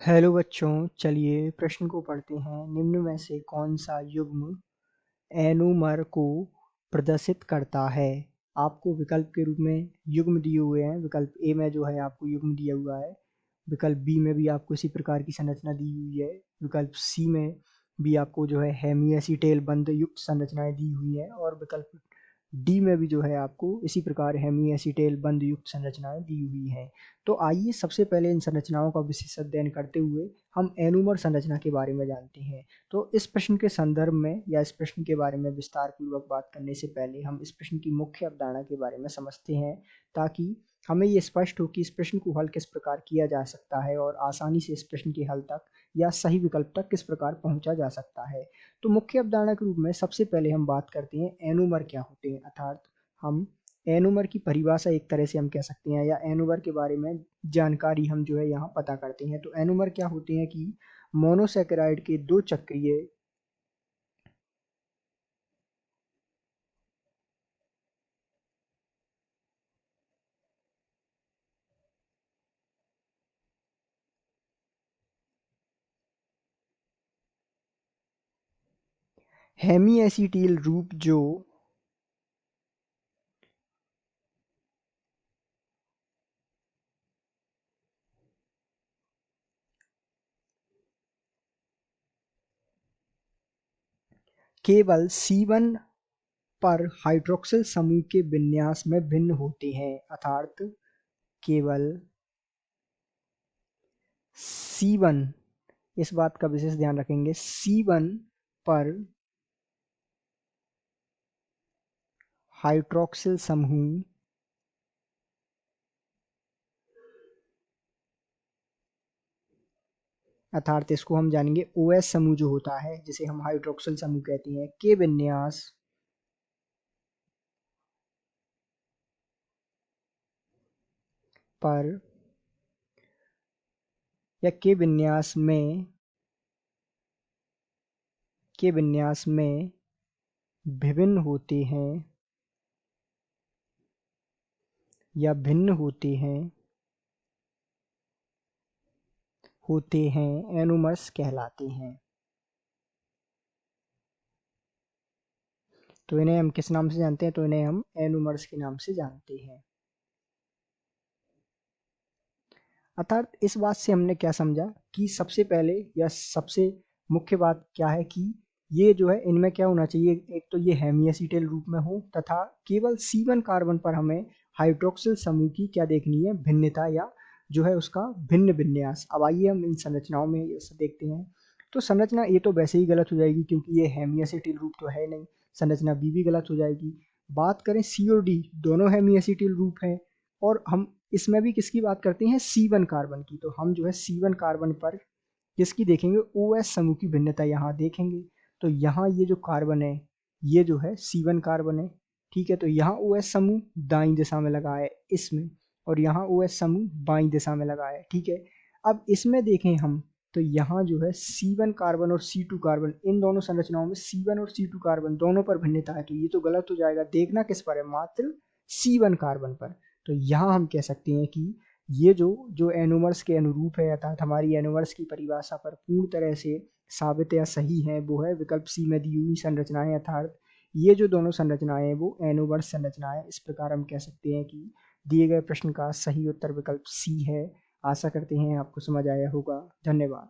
Hello बच्चों, चलिए प्रश्न को पढ़ते हैं। निम्न में से कौन सा युग्म एनोमर को प्रदर्शित करता है? आपको विकल्प के रूप में युग्म दिए हुए हैं। विकल्प ए में जो है आपको युग्म दिया हुआ है। विकल्प बी में भी आपको इसी प्रकार की संरचना दी हुई है। विकल्प सी में भी आपको जो है हेमी एसीटेल बंध युक्त संरचनाएं दी हुई है और विकल्प डी में भी जो है आपको इसी प्रकार हेमी एसीटेल बंध युक्त संरचनाएं दी हुई हैं। तो आइए सबसे पहले इन संरचनाओं का विशेष अध्ययन करते हुए हम एनोमर संरचना के बारे में जानते हैं। तो इस प्रश्न के संदर्भ में या इस प्रश्न के बारे में विस्तार पूर्वक बात करने से पहले हम इस प्रश्न की मुख्य अवधारणा के बारे में समझते हैं, ताकि हमें ये स्पष्ट हो कि इस प्रश्न को हल किस प्रकार किया जा सकता है और आसानी से इस प्रश्न के हल तक या सही विकल्प तक किस प्रकार पहुंचा जा सकता है। तो मुख्य अवधारणा के रूप में सबसे पहले हम बात करते हैं एनोमर क्या होते हैं, अर्थात हम एनोमर की परिभाषा एक तरह से हम कह सकते हैं या एनोमर के बारे में जानकारी हम जो है यहाँ पता करते हैं। तो एनोमर क्या होते हैं कि मोनोसैकेराइड के दो चक्रीय हेमी एसीटिल रूप जो केवल C1 पर हाइड्रोक्सिल समूह के विन्यास में भिन्न होते हैं, अर्थात केवल C1, इस बात का विशेष ध्यान रखेंगे, C1 पर हाइड्रोक्सिल समूह अर्थात इसको हम जानेंगे OS समूह जो होता है जिसे हम हाइड्रोक्सिल समूह कहते हैं के विन्यास पर या के विन्यास में विभिन्न होते हैं या भिन्न होते हैं एनोमर्स कहलाते हैं। तो इन्हें हम किस नाम से जानते हैं? तो इन्हें हम एनोमर्स के नाम से जानते हैं। अर्थात इस बात से हमने क्या समझा कि सबसे पहले या सबसे मुख्य बात क्या है कि ये जो है इनमें क्या होना चाहिए, एक तो ये हेमी एसीटेल रूप में हो तथा केवल C1 कार्बन पर हमें हाइड्रोक्सिल समूह की क्या देखनी है, भिन्नता या जो है उसका भिन्न विन्यास। अब आइए हम इन संरचनाओं में देखते हैं। तो संरचना ए तो वैसे ही गलत हो जाएगी क्योंकि ये हेमी एसीटिल रूप तो है नहीं। संरचना बी भी गलत हो जाएगी। बात करें सी और डी, दोनों हेमी एसीटिल रूप हैं और हम इसमें भी किसकी बात करते हैं, C1 कार्बन की। तो हम जो है C1 कार्बन पर किसकी देखेंगे, OS समूह की भिन्नता यहाँ देखेंगे। तो यहाँ ये जो कार्बन है ये जो है C1 कार्बन है, ठीक है। तो यहाँ OS समूह दाईं दिशा में लगा है इसमें और यहाँ OS समूह बाईं दिशा में लगा है, ठीक है। अब इसमें देखें हम तो यहाँ जो है C1 कार्बन और C2 कार्बन, इन दोनों संरचनाओं में C1 और C2 कार्बन दोनों पर भिन्नता है। तो ये तो गलत हो जाएगा। देखना किस पर है, मात्र C1 कार्बन पर। तो यहाँ हम कह सकते हैं कि ये जो जो एनोमर्स के अनुरूप है अर्थात हमारी एनोमर्स की परिभाषा पर पूर्ण तरह से साबित या सही है, वो है विकल्प सी में दी हुई संरचनाएं, अर्थात ये जो दोनों संरचनाएं हैं वो एनोमर्स संरचनाएं। इस प्रकार हम कह सकते हैं कि दिए गए प्रश्न का सही उत्तर विकल्प सी है। आशा करते हैं आपको समझ आया होगा। धन्यवाद।